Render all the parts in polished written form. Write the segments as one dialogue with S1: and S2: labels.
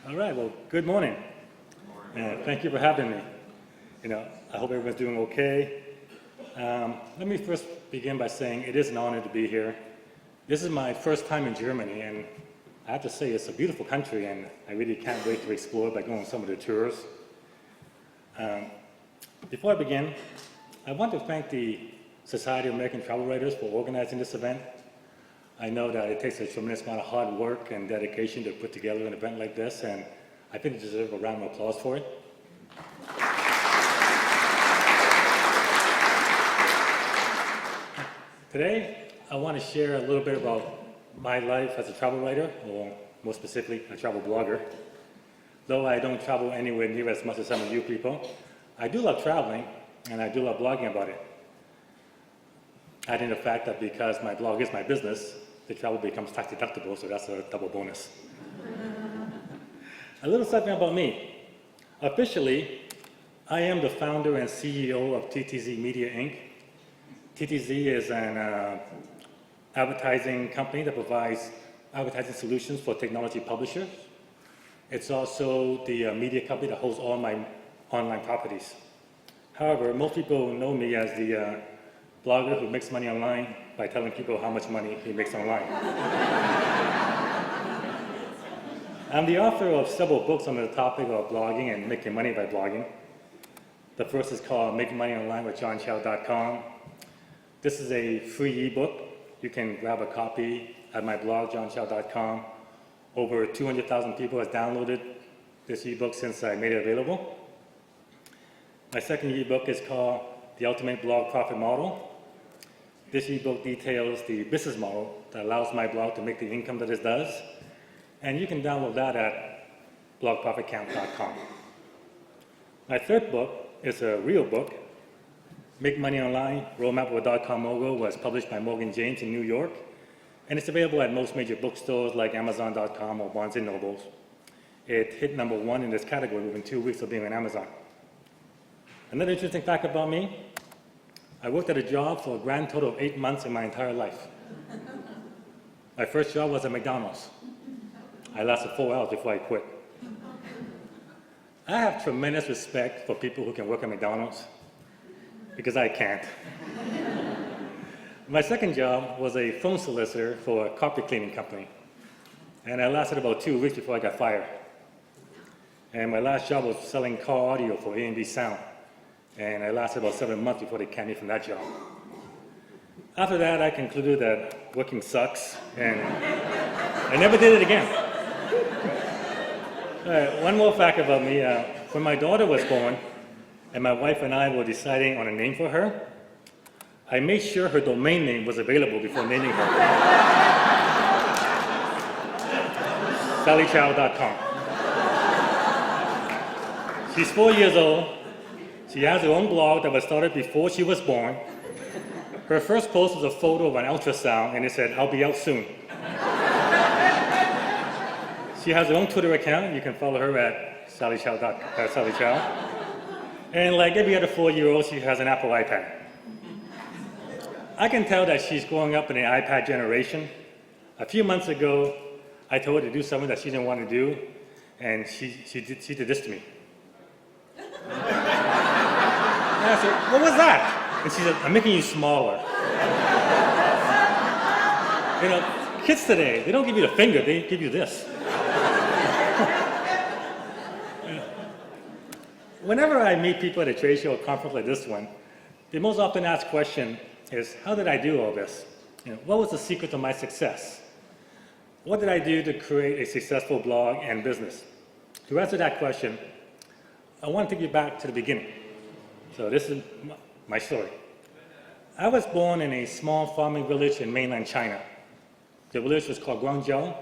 S1: All right, well, good morning. Thank you for having me. I hope everyone's doing okay. Let me first begin by saying it is an honor to be here. This is my first time in Germany, and I have to say it's a beautiful country, and I really can't wait to explore by going on some of the tours. Before I begin, I want to thank the Society of American Travel Writers for organizing this event. I know that it takes a tremendous amount of hard work and dedication to put together an event like this, and I think you deserve a round of applause for it. Today, I want to share a little bit about my life as a travel writer, or more specifically, a travel blogger. Though I don't travel anywhere near as much as some of you people, I do love traveling, and I do love blogging about it. Adding the fact that because my blog is my business, the travel becomes tax deductible, so that's a double bonus. A little something about me. Officially, I am the founder and CEO of TTZ Media Inc. TTZ is an advertising company that provides advertising solutions for technology publishers. It's also the media company that holds all my online properties. However, most people know me as the blogger who makes money online by telling people how much money he makes online. I'm the author of several books on the topic of blogging and making money by blogging. The first is called Making Money Online with JohnChow.com. This is a free ebook. You can grab a copy at my blog, JohnChow.com. Over 200,000 people have downloaded this ebook since I made it available. My second ebook is called The Ultimate Blog Profit Model. This ebook details the business model that allows my blog to make the income that it does, and you can download that at blogprofitcamp.com. My third book is a real book. Make Money Online, Roadmap with a .com Mogul was published by Morgan James in New York, and it's available at most major bookstores like Amazon.com or Barnes & Noble. It hit #1 in this category within 2 weeks of being on Amazon. Another interesting fact about me, I worked at a job for a grand total of 8 months in my entire life. My first job was at McDonald's. I lasted 4 hours before I quit. I have tremendous respect for people who can work at McDonald's, because I can't. My second job was a phone solicitor for a carpet cleaning company, and I lasted about 2 weeks before I got fired. And my last job was selling car audio for A&B Sound, and I lasted about 7 months before they canned me from that job. After that, I concluded that working sucks, and I never did it again. One more fact about me. When my daughter was born, and my wife and I were deciding on a name for her, I made sure her domain name was available before naming her. SallyChow.com. She's 4 years old. She has her own blog that was started before she was born. Her first post was a photo of an ultrasound, and it said, "I'll be out soon." She has her own Twitter account. You can follow her at Sally Chow. And like every other 4-year-old, she has an Apple iPad. I can tell that she's growing up in the iPad generation. A few months ago, I told her to do something that she didn't want to do, and she did this to me. And I said, "What was that?" And she said, "I'm making you smaller." Kids today, they don't give you the finger, they give you this. Whenever I meet people at a trade show or conference like this one, the most often asked question is, how did I do all this? What was the secret to my success? What did I do to create a successful blog and business? To answer that question, I want to take you back to the beginning. So this is my story. I was born in a small farming village in mainland China. The village was called Guangzhou.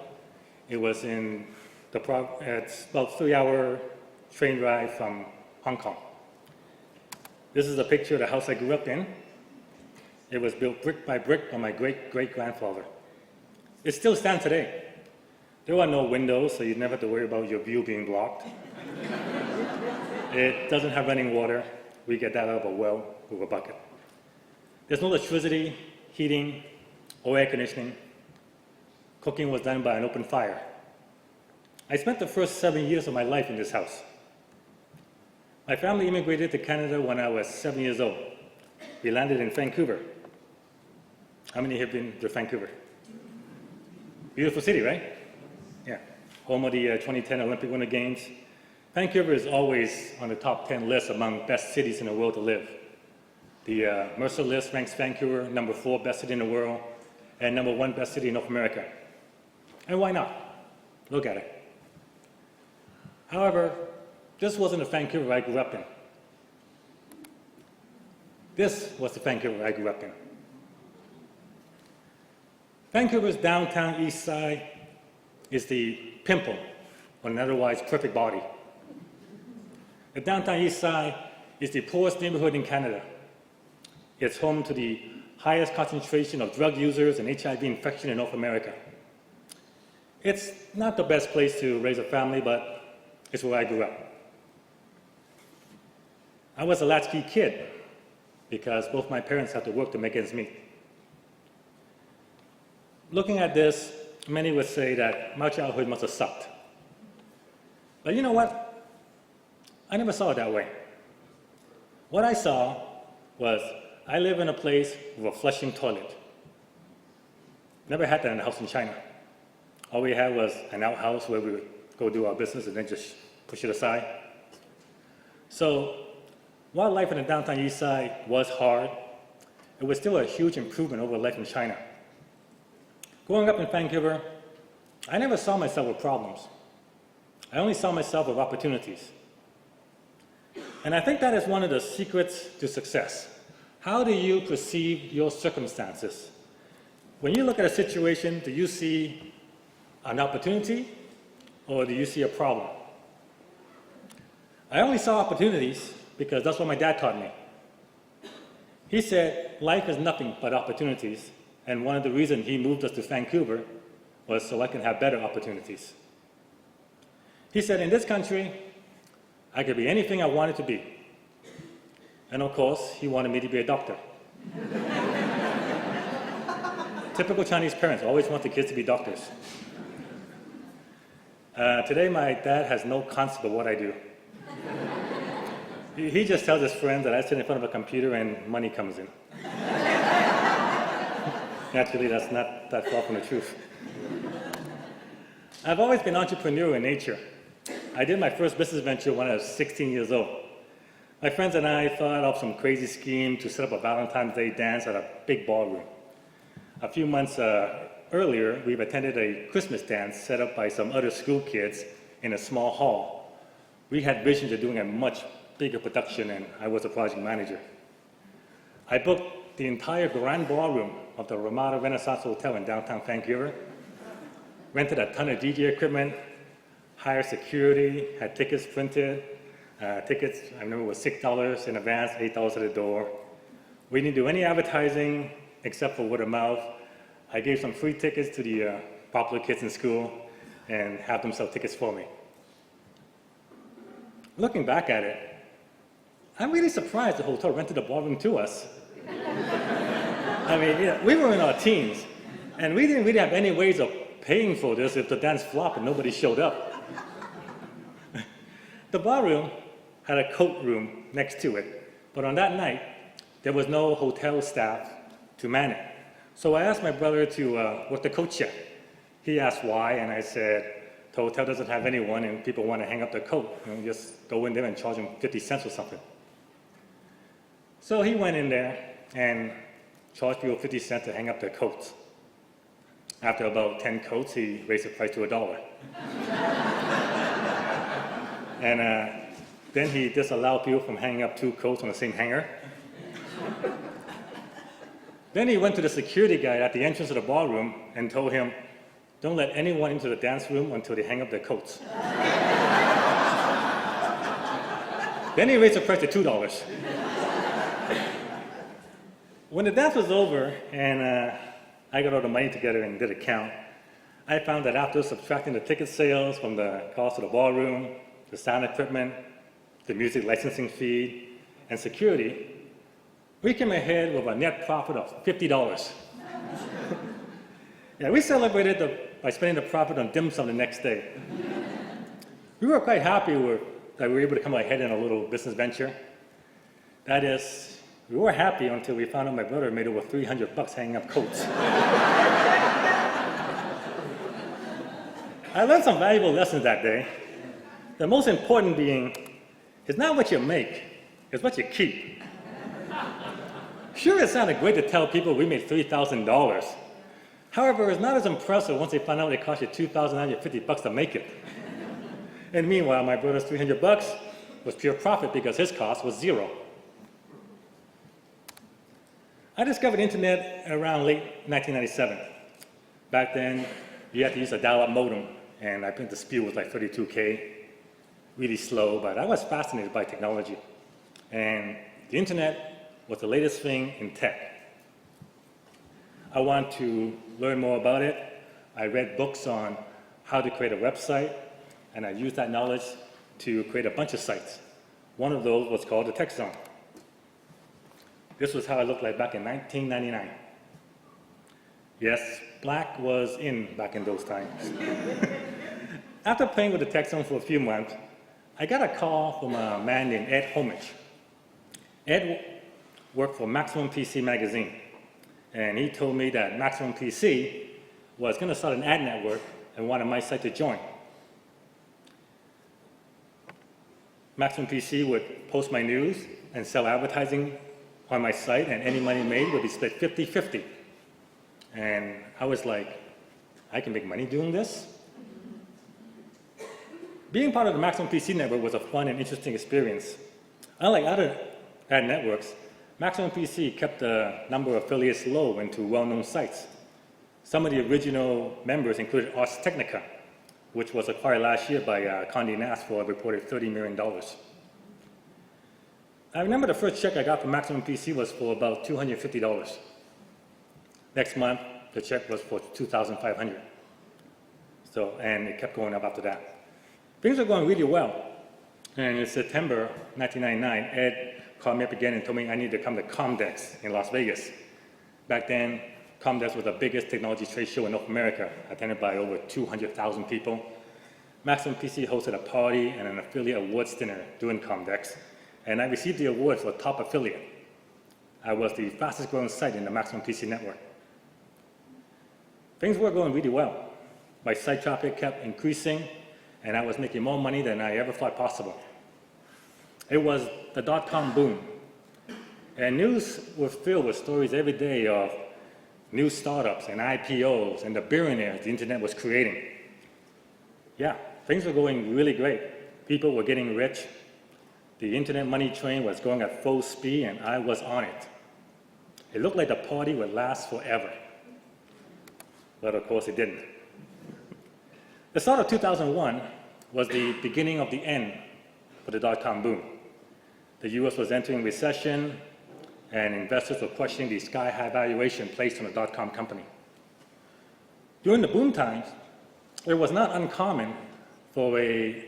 S1: It was in it's about a 3-hour train ride from Hong Kong. This is a picture of the house I grew up in. It was built brick by brick by my great-great-grandfather. It still stands today. There are no windows, so you never have to worry about your view being blocked. It doesn't have running water. We get that out of a well with a bucket. There's no electricity, heating, or air conditioning. Cooking was done by an open fire. I spent the first 7 years of my life in this house. My family immigrated to Canada when I was 7 years old. We landed in Vancouver. How many have been to Vancouver? Beautiful city, right? Yeah. Home of the 2010 Olympic Winter Games. Vancouver is always on the top 10 list among best cities in the world to live. The Mercer list ranks Vancouver number 4 best city in the world and number 1 best city in North America. And why not? Look at it. However, this wasn't the Vancouver I grew up in. This was the Vancouver I grew up in. Vancouver's downtown east side is the pimple on an otherwise perfect body. The downtown east side is the poorest neighborhood in Canada. It's home to the highest concentration of drug users and HIV infection in North America. It's not the best place to raise a family, but it's where I grew up. I was a latchkey kid because both my parents had to work to make ends meet. Looking at this, many would say that my childhood must have sucked. But you know what? I never saw it that way. What I saw was I live in a place with a flushing toilet. Never had that in a house in China. All we had was an outhouse where we would go do our business and then just push it aside. So while life in the downtown east side was hard, it was still a huge improvement over life in China. Growing up in Vancouver, I never saw myself with problems. I only saw myself with opportunities. And I think that is one of the secrets to success. How do you perceive your circumstances? When you look at a situation, do you see an opportunity or do you see a problem? I only saw opportunities because that's what my dad taught me. He said, life is nothing but opportunities, and one of the reasons he moved us to Vancouver was so I can have better opportunities. He said, in this country, I could be anything I wanted to be. And of course, he wanted me to be a doctor. Typical Chinese parents always want the kids to be doctors. Today, my dad has no concept of what I do. He just tells his friends that I sit in front of a computer and money comes in. Naturally, that's not that far from the truth. I've always been entrepreneurial in nature. I did my first business venture when I was 16 years old. My friends and I thought of some crazy scheme to set up a Valentine's Day dance at a big ballroom. A few months earlier, we've attended a Christmas dance set up by some other school kids in a small hall. We had visions of doing a much bigger production, and I was a project manager. I booked the entire grand ballroom of the Ramada Renaissance Hotel in downtown Vancouver, rented a ton of DJ equipment, hired security, had tickets printed. Tickets, I remember, was $6 in advance, $8 at the door. We didn't do any advertising except for word of mouth. I gave some free tickets to the popular kids in school and had them sell tickets for me. Looking back at it, I'm really surprised the hotel rented the ballroom to us. I mean, yeah, we were in our teens, and we didn't really have any ways of paying for this if the dance flopped and nobody showed up. The ballroom had a coat room next to it, but on that night, there was no hotel staff to man it. So I asked my brother to work the coat check. He asked why, and I said, the hotel doesn't have anyone and people want to hang up their coat. Just go in there and charge them 50 cents or something. So he went in there and charged people 50 cents to hang up their coats. After about 10 coats, he raised the price to $1. And then he disallowed people from hanging up 2 coats on the same hanger. Then he went to the security guy at the entrance of the ballroom and told him, don't let anyone into the dance room until they hang up their coats. Then he raised the price to $2. When the dance was over and I got all the money together and did a count, I found that after subtracting the ticket sales from the cost of the ballroom, the sound equipment, the music licensing fee, and security, we came ahead with a net profit of $50. Yeah, we celebrated by spending the profit on dim sum the next day. We were quite happy that we were able to come ahead in a little business venture. That is, we were happy until we found out my brother made over $300 hanging up coats. I learned some valuable lessons that day. The most important being, it's not what you make, it's what you keep. Sure, it sounded great to tell people we made $3,000. However, it's not as impressive once they find out it cost you $2,950 to make it. And meanwhile, my brother's $300 was pure profit because his cost was zero. I discovered the internet around late 1997. Back then, you had to use a dial-up modem, and I think the speed was like 32K, really slow, but I was fascinated by technology. And the internet was the latest thing in tech. I wanted to learn more about it. I read books on how to create a website, and I used that knowledge to create a bunch of sites. One of those was called the Tech Zone. This was how I looked like back in 1999. Yes, black was in back in those times. After playing with the Tech Zone for a few months, I got a call from a man named Ed Homage. Ed worked for Maximum PC magazine, and he told me that Maximum PC was going to start an ad network and wanted my site to join. Maximum PC would post my news and sell advertising on my site, and any money made would be split 50-50. And I was like, I can make money doing this? Being part of the Maximum PC network was a fun and interesting experience. Unlike other ad networks, Maximum PC kept the number of affiliates low and to well-known sites. Some of the original members included Ars Technica, which was acquired last year by Condé Nast for a reported $30 million. I remember the first check I got from Maximum PC was for about $250. Next month, the check was for $2,500. And it kept going up after that. Things were going really well. And in September 1999, Ed called me up again and told me I needed to come to Comdex in Las Vegas. Back then, Comdex was the biggest technology trade show in North America, attended by over 200,000 people. Maximum PC hosted a party and an affiliate awards dinner during Comdex, and I received the award for top affiliate. I was the fastest growing site in the Maximum PC network. Things were going really well. My site traffic kept increasing, and I was making more money than I ever thought possible. It was the dot-com boom, and news was filled with stories every day of new startups and IPOs and the billionaires the internet was creating. Yeah, things were going really great. People were getting rich. The internet money train was going at full speed, and I was on it. It looked like the party would last forever. But of course it didn't. The start of 2001 was the beginning of the end for the dot-com boom. The US was entering recession, and investors were questioning the sky-high valuation placed on a dot-com company. During the boom times, it was not uncommon for a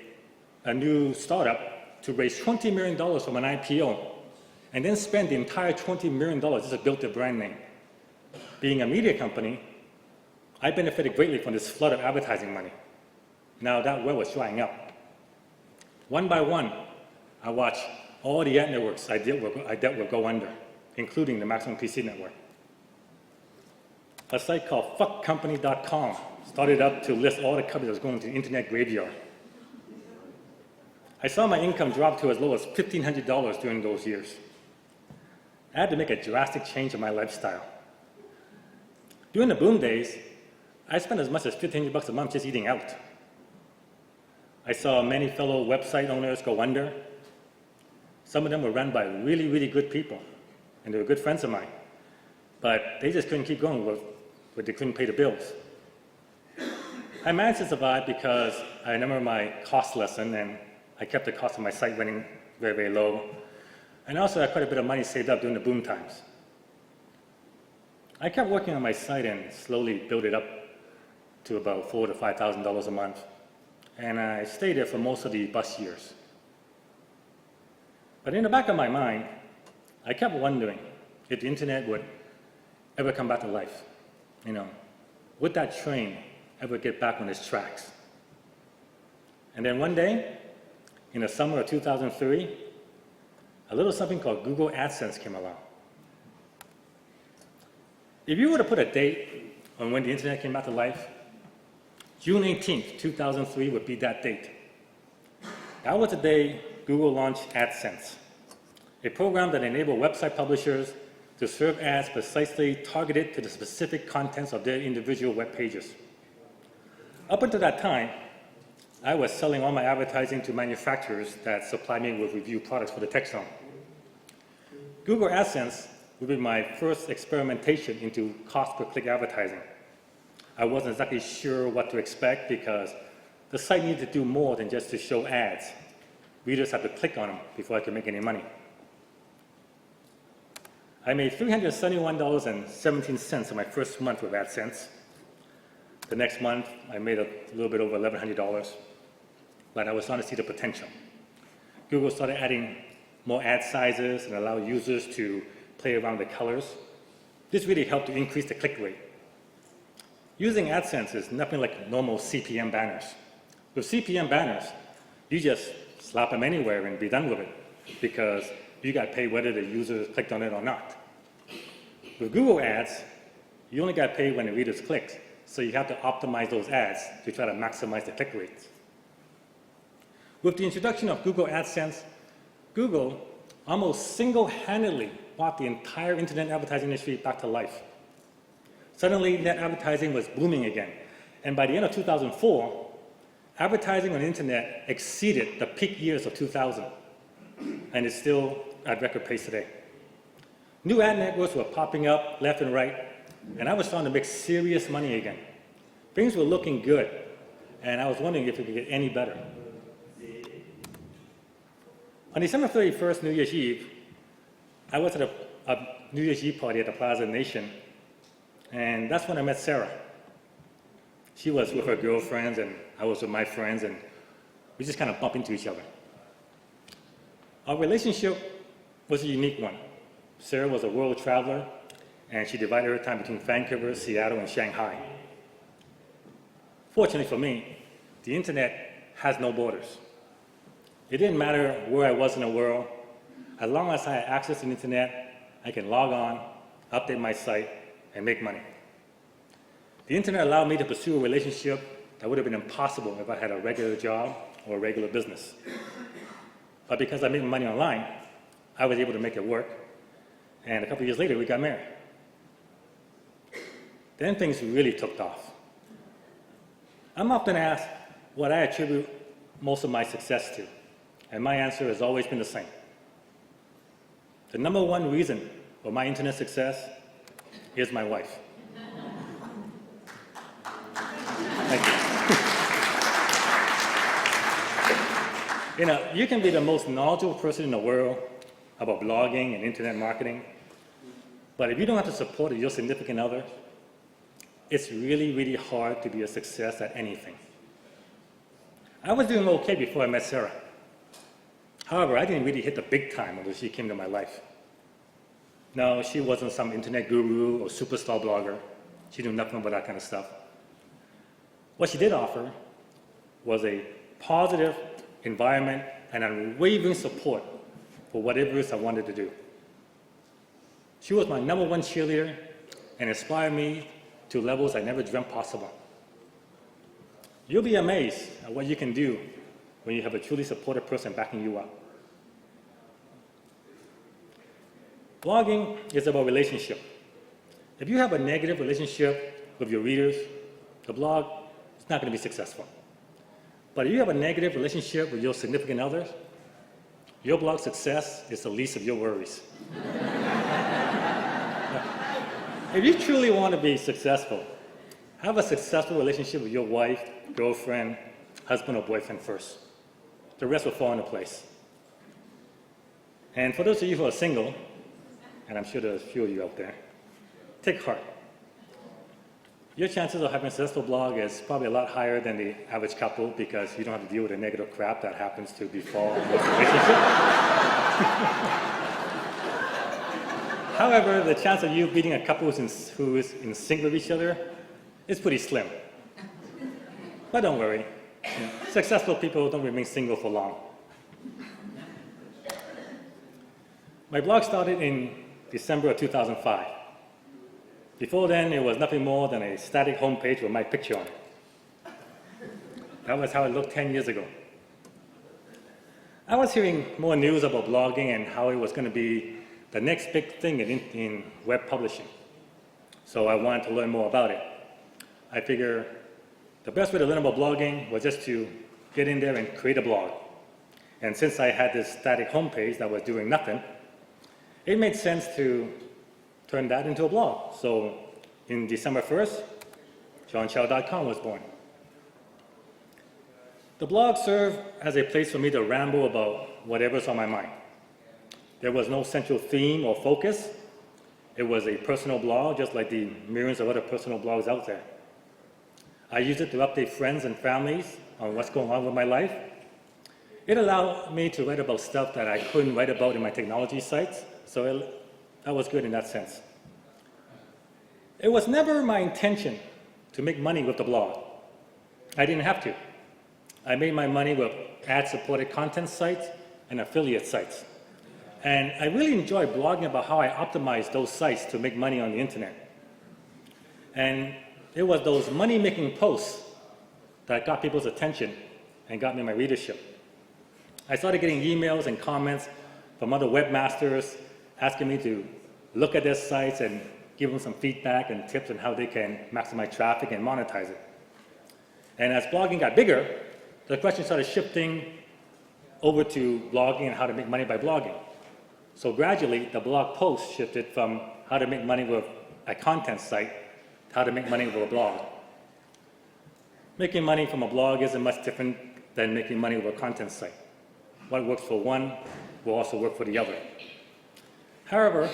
S1: new startup to raise $20 million from an IPO and then spend the entire $20 million just to build their brand name. Being a media company, I benefited greatly from this flood of advertising money. Now that well was drying up. One by one, I watched all the ad networks I dealt with go under, including the Maximum PC network. A site called fuckcompany.com started up to list all the companies that was going to the internet graveyard. I saw my income drop to as low as $1,500 during those years. I had to make a drastic change in my lifestyle. During the boom days, I spent as much as $1,500 a month just eating out. I saw many fellow website owners go under. Some of them were run by really, really good people, and they were good friends of mine. But they just couldn't keep going with they couldn't pay the bills. I managed to survive because I remember my cost lesson, and I kept the cost of my site running very, very low. And also, I had quite a bit of money saved up during the boom times. I kept working on my site and slowly built it up to about $4,000 to $5,000 a month. And I stayed there for most of the bust years. But in the back of my mind, I kept wondering if the internet would ever come back to life. Would that train ever get back on its tracks? And then one day, in the summer of 2003, a little something called Google AdSense came along. If you were to put a date on when the internet came back to life, June 18th, 2003 would be that date. That was the day Google launched AdSense, a program that enabled website publishers to serve ads precisely targeted to the specific contents of their individual web pages. Up until that time, I was selling all my advertising to manufacturers that supplied me with review products for the tech zone. Google AdSense would be my first experimentation into cost-per-click advertising. I wasn't exactly sure what to expect because the site needed to do more than just to show ads. Readers had to click on them before I could make any money. I made $371.17 in my first month with AdSense. The next month, I made a little bit over $1,100, but I was starting to see the potential. Google started adding more ad sizes and allow users to play around with colors. This really helped to increase the click rate. Using AdSense is nothing like normal CPM banners. With CPM banners, you just slap them anywhere and be done with it because you got paid whether the user clicked on it or not. With Google Ads, you only got paid when the readers clicked, so you have to optimize those ads to try to maximize the click rates. With the introduction of Google AdSense, Google almost single-handedly brought the entire internet advertising industry back to life. Suddenly, net advertising was booming again, and by the end of 2004, advertising on the internet exceeded the peak years of 2000, and is still at record pace today. New ad networks were popping up left and right, and I was starting to make serious money again. Things were looking good, and I was wondering if it could get any better. On December 31st, New Year's Eve, I was at a New Year's Eve party at the Plaza Nation, and that's when I met Sarah. She was with her girlfriends, and I was with my friends, and we just kind of bumped into each other. Our relationship was a unique one. Sarah was a world traveler, and she divided her time between Vancouver, Seattle, and Shanghai. Fortunately for me, the internet has no borders. It didn't matter where I was in the world. As long as I had access to the internet, I can log on, update my site, and make money. The internet allowed me to pursue a relationship that would have been impossible if I had a regular job or a regular business. But because I made money online, I was able to make it work, and a couple of years later, we got married. Then things really took off. I'm often asked what I attribute most of my success to, and my answer has always been the same. The number one reason for my internet success is my wife. Thank you. You know, you can be the most knowledgeable person in the world about blogging and internet marketing, but if you don't have the support of your significant other, it's really, really hard to be a success at anything. I was doing okay before I met Sarah. However, I didn't really hit the big time until she came to my life. No, she wasn't some internet guru or superstar blogger. She knew nothing about that kind of stuff. What she did offer was a positive environment and unwavering support for whatever it is I wanted to do. She was my number one cheerleader and inspired me to levels I never dreamt possible. You'll be amazed at what you can do when you have a truly supportive person backing you up. Blogging is about relationship. If you have a negative relationship with your readers, the blog is not going to be successful. But if you have a negative relationship with your significant others, your blog success is the least of your worries. If you truly want to be successful, have a successful relationship with your wife, girlfriend, husband, or boyfriend first. The rest will fall into place. And for those of you who are single, and I'm sure there's a few of you out there, take heart. Your chances of having a successful blog is probably a lot higher than the average couple because you don't have to deal with the negative crap that happens to befall most relationships. However, the chance of you meeting a couple who is in sync with each other is pretty slim. But don't worry, Successful people don't remain single for long. My blog started in December of 2005. Before then, it was nothing more than a static homepage with my picture on it. That was how it looked 10 years ago. I was hearing more news about blogging and how it was going to be the next big thing in web publishing. So I wanted to learn more about it. I figured the best way to learn about blogging was just to get in there and create a blog. And since I had this static homepage that was doing nothing, it made sense to turn that into a blog. So in December 1st, JohnChow.com was born. The blog served as a place for me to ramble about whatever's on my mind. There was no central theme or focus. It was a personal blog, just like the millions of other personal blogs out there. I used it to update friends and families on what's going on with my life. It allowed me to write about stuff that I couldn't write about in my technology sites, so that was good in that sense. It was never my intention to make money with the blog. I didn't have to. I made my money with ad-supported content sites and affiliate sites. And I really enjoy blogging about how I optimize those sites to make money on the internet. And it was those money-making posts that got people's attention and got me my readership. I started getting emails and comments from other webmasters asking me to look at their sites and give them some feedback and tips on how they can maximize traffic and monetize it. And as blogging got bigger, the question started shifting over to blogging and how to make money by blogging. So gradually, the blog post shifted from how to make money with a content site to how to make money with a blog. Making money from a blog isn't much different than making money with a content site. What works for one will also work for the other. However,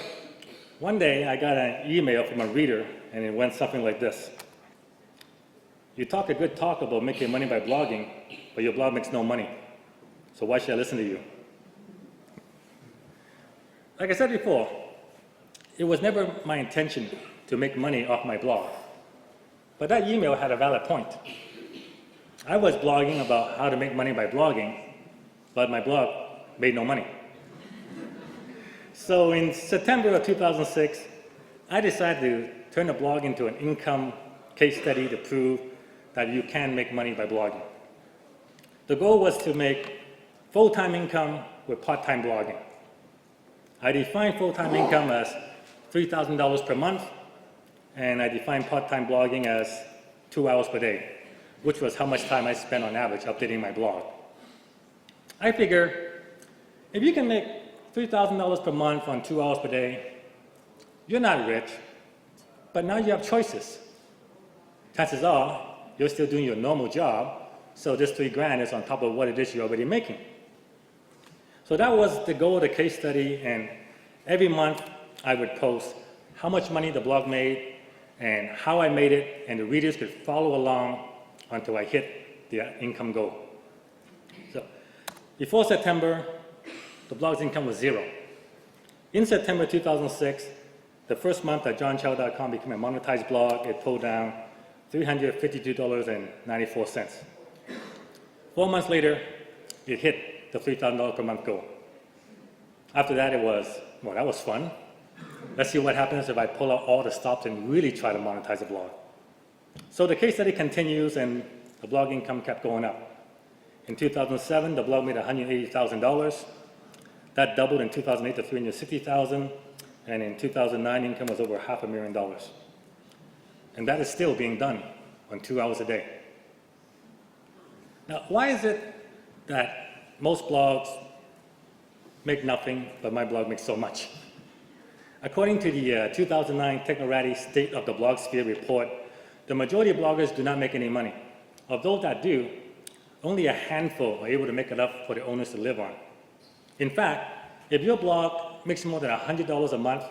S1: one day I got an email from a reader, and it went something like this. You talk a good talk about making money by blogging, but your blog makes no money. So why should I listen to you? Like I said before, it was never my intention to make money off my blog. But that email had a valid point. I was blogging about how to make money by blogging, but my blog made no money. So in September of 2006, I decided to turn the blog into an income case study to prove that you can make money by blogging. The goal was to make full-time income with part-time blogging. I defined full-time income as $3,000 per month, and I defined part-time blogging as 2 hours per day, which was how much time I spent on average updating my blog. I figure if you can make $3,000 per month on 2 hours per day, you're not rich, but now you have choices. Chances are you're still doing your normal job, so this $3,000 is on top of what it is you're already making. So that was the goal of the case study, and every month I would post how much money the blog made and how I made it, and the readers could follow along until I hit the income goal. So before September, the blog's income was zero. In September 2006, the first month that JohnChow.com became a monetized blog, it pulled down $352.94. 4 months later, it hit the $3,000 per month goal. After that, it was, well, that was fun. Let's see what happens if I pull out all the stops and really try to monetize a blog. So the case study continues, and the blog income kept going up. In 2007, the blog made $180,000. That doubled in 2008 to $360,000, and in 2009, income was over $500,000. And that is still being done on 2 hours a day. Now, why is it that most blogs make nothing, but my blog makes so much? According to the 2009 Technorati State of the Blogsphere report, the majority of bloggers do not make any money. Of those that do, only a handful are able to make enough for the owners to live on. In fact, if your blog makes more than $100 a month,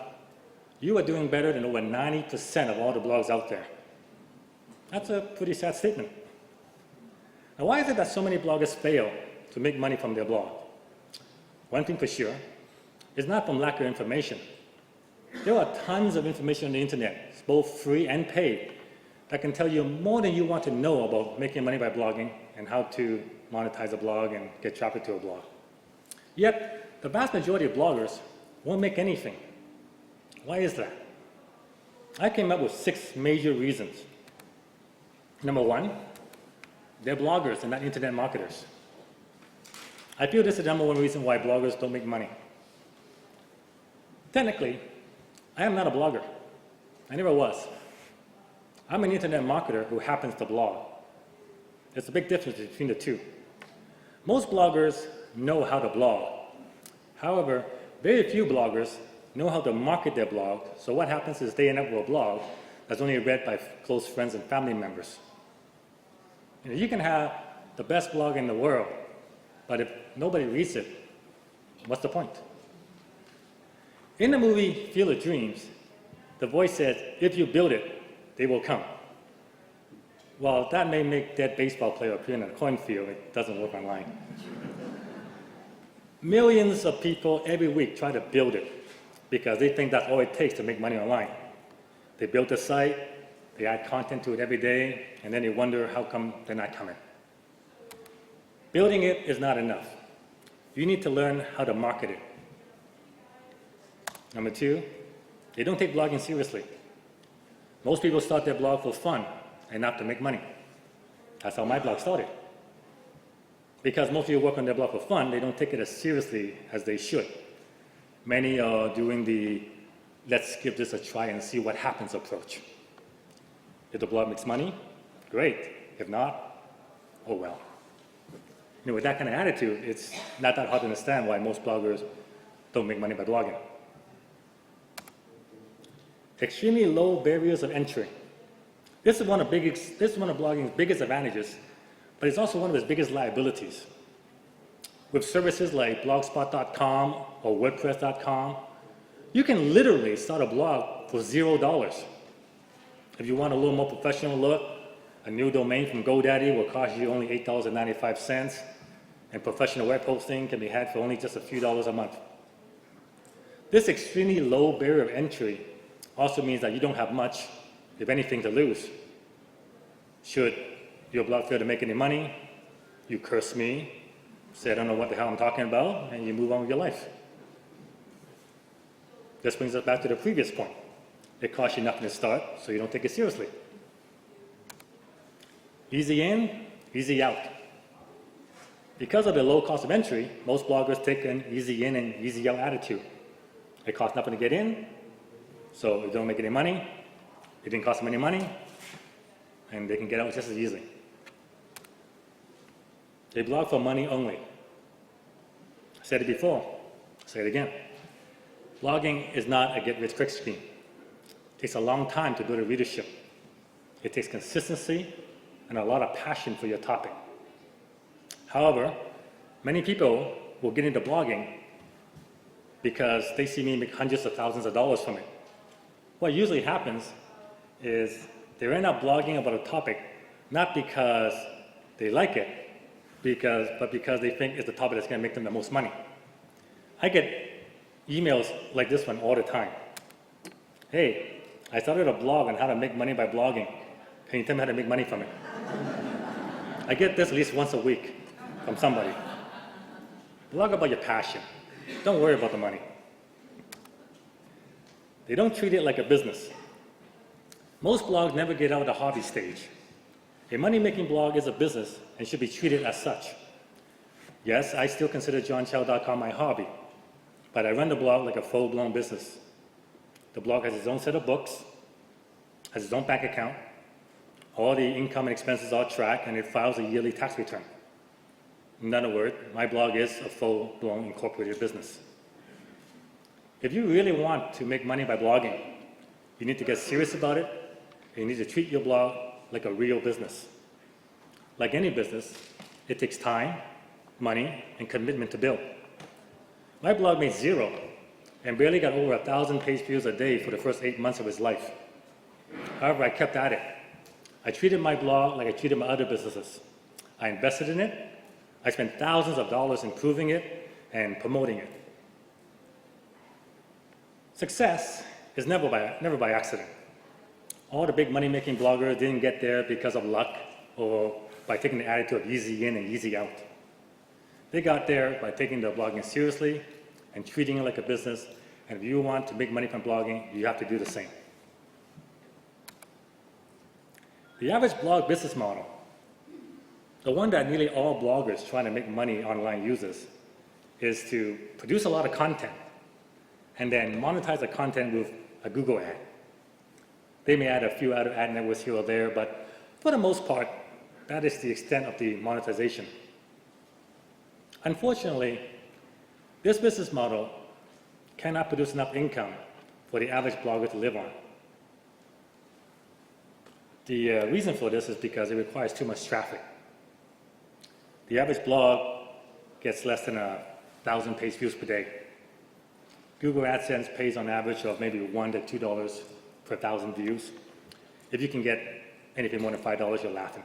S1: you are doing better than over 90% of all the blogs out there. That's a pretty sad statement. Now, why is it that so many bloggers fail to make money from their blog? One thing for sure, it's not from lack of information. There are tons of information on the internet, both free and paid, that can tell you more than you want to know about making money by blogging and how to monetize a blog and get traffic to a blog. Yet, the vast majority of bloggers won't make anything. Why is that? I came up with 6 major reasons. Number 1, they're bloggers and not internet marketers. I feel this is the number 1 reason why bloggers don't make money. Technically, I am not a blogger. I never was. I'm an internet marketer who happens to blog. There's a big difference between the two. Most bloggers know how to blog. However, very few bloggers know how to market their blog, so what happens is they end up with a blog that's only read by close friends and family members. You can have the best blog in the world, but if nobody reads it, what's the point? In the movie Field of Dreams, the voice says, if you build it, they will come. While that may make dead baseball player appear in a cornfield, it doesn't work online. Millions of people every week try to build it because they think that's all it takes to make money online. They build the site, they add content to it every day, and then they wonder how come they're not coming. Building it is not enough. You need to learn how to market it. Number 2, they don't take blogging seriously. Most people start their blog for fun and not to make money. That's how my blog started. Because most people work on their blog for fun, they don't take it as seriously as they should. Many are doing the let's give this a try and see what happens approach. If the blog makes money, great. If not, oh well. With that kind of attitude, it's not that hard to understand why most bloggers don't make money by blogging. Extremely low barriers of entry. This is one of blogging's biggest advantages, but it's also one of its biggest liabilities. With services like blogspot.com or wordpress.com, you can literally start a blog for $0. If you want a little more professional look, a new domain from GoDaddy will cost you only $8.95, and professional web hosting can be had for only just a few dollars a month. This extremely low barrier of entry also means that you don't have much, if anything, to lose. Should your blog fail to make any money, you curse me, say I don't know what the hell I'm talking about, and you move on with your life. This brings us back to the previous point. It costs you nothing to start, so you don't take it seriously. Easy in, easy out. Because of the low cost of entry, most bloggers take an easy in and easy out attitude. It costs nothing to get in, so they don't make any money, it didn't cost them any money, and they can get out just as easily. They blog for money only. I said it before, I'll say it again. Blogging is not a get-rich-quick scheme. It takes a long time to build a readership. It takes consistency and a lot of passion for your topic. However, many people will get into blogging because they see me make hundreds of thousands of dollars from it. What usually happens is they end up blogging about a topic not because they like it, but because they think it's the topic that's going to make them the most money. I get emails like this one all the time. Hey, I started a blog on how to make money by blogging. Can you tell me how to make money from it? I get this at least once a week from somebody. Blog about your passion. Don't worry about the money. They don't treat it like a business. Most blogs never get out of the hobby stage. A money-making blog is a business and should be treated as such. Yes, I still consider JohnChow.com my hobby, but I run the blog like a full-blown business. The blog has its own set of books, has its own bank account, all the income and expenses are tracked, and it files a yearly tax return. In other words, my blog is a full-blown incorporated business. If you really want to make money by blogging, you need to get serious about it, and you need to treat your blog like a real business. Like any business, it takes time, money, and commitment to build. My blog made $0 and barely got over 1,000 page views a day for the first 8 months of its life. However, I kept at it. I treated my blog like I treated my other businesses. I invested in it. I spent thousands of dollars improving it and promoting it. Success is never by accident. All the big money-making bloggers didn't get there because of luck or by taking the attitude of easy in and easy out. They got there by taking their blogging seriously and treating it like a business. And if you want to make money from blogging, you have to do the same. The average blog business model, the one that nearly all bloggers trying to make money online uses, is to produce a lot of content and then monetize the content with a Google ad. They may add a few other ad networks here or there, but for the most part, that is the extent of the monetization. Unfortunately, this business model cannot produce enough income for the average blogger to live on. The reason for this is because it requires too much traffic. The average blog gets less than 1,000 page views per day. Google AdSense pays on average of maybe $1 to $2 per 1,000 views. If you can get anything more than $5, you're laughing.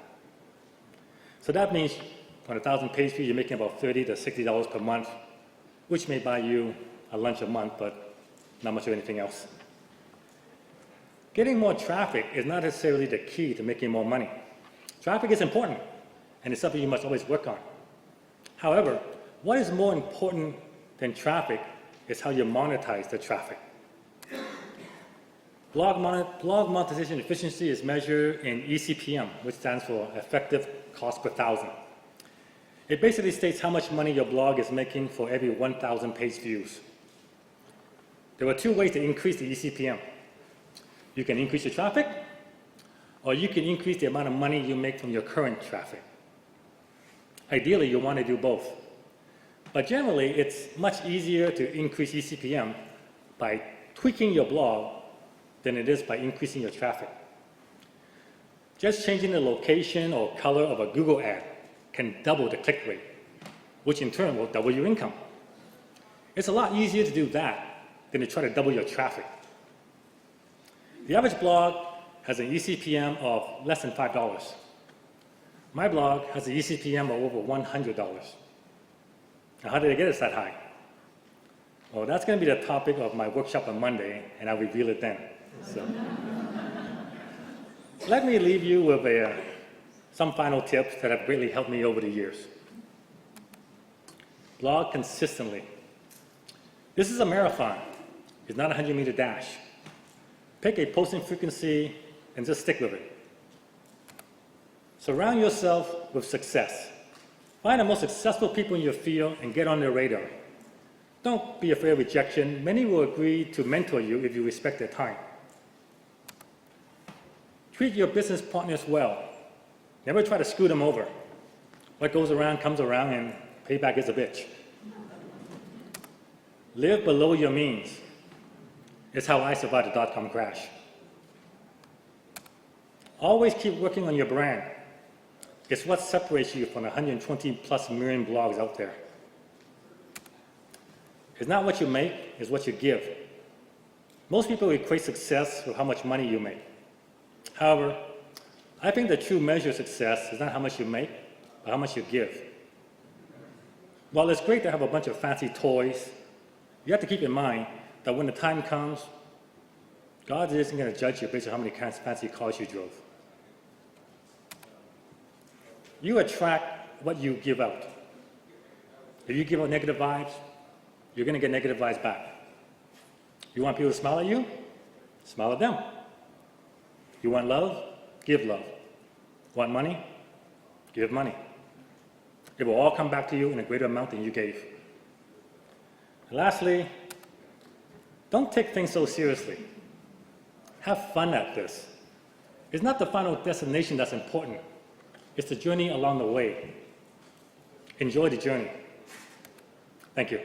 S1: So that means on 1,000 page views, you're making about $30 to $60 per month, which may buy you a lunch a month, but not much of anything else. Getting more traffic is not necessarily the key to making more money. Traffic is important, and it's something you must always work on. However, what is more important than traffic is how you monetize the traffic. Blog monetization efficiency is measured in eCPM, which stands for effective cost per thousand. It basically states how much money your blog is making for every 1,000 page views. There are two ways to increase the eCPM. You can increase your traffic, or you can increase the amount of money you make from your current traffic. Ideally, you want to do both. But generally, it's much easier to increase eCPM by tweaking your blog than it is by increasing your traffic. Just changing the location or color of a Google ad can double the click rate, which in turn will double your income. It's a lot easier to do that than to try to double your traffic. The average blog has an eCPM of less than $5. My blog has an eCPM of over $100. Now, how did I get it that high? Well, that's going to be the topic of my workshop on Monday, and I'll reveal it then. So, let me leave you with some final tips that have greatly helped me over the years. Blog consistently. This is a marathon. It's not a 100-meter dash. Pick a posting frequency and just stick with it. Surround yourself with success. Find the most successful people in your field and get on their radar. Don't be afraid of rejection. Many will agree to mentor you if you respect their time. Treat your business partners well. Never try to screw them over. What goes around comes around, and payback is a bitch. Live below your means. It's how I survived the dot-com crash. Always keep working on your brand. It's what separates you from the 120+ million blogs out there. It's not what you make, it's what you give. Most people equate success with how much money you make. However, I think the true measure of success is not how much you make, but how much you give. While it's great to have a bunch of fancy toys, you have to keep in mind that when the time comes, God isn't going to judge you based on how many fancy cars you drove. You attract what you give out. If you give out negative vibes, you're going to get negative vibes back. You want people to smile at you? Smile at them. You want love? Give love. Want money? Give money. It will all come back to you in a greater amount than you gave. And lastly, don't take things so seriously. Have fun at this. It's not the final destination that's important. It's the journey along the way. Enjoy the journey. Thank you.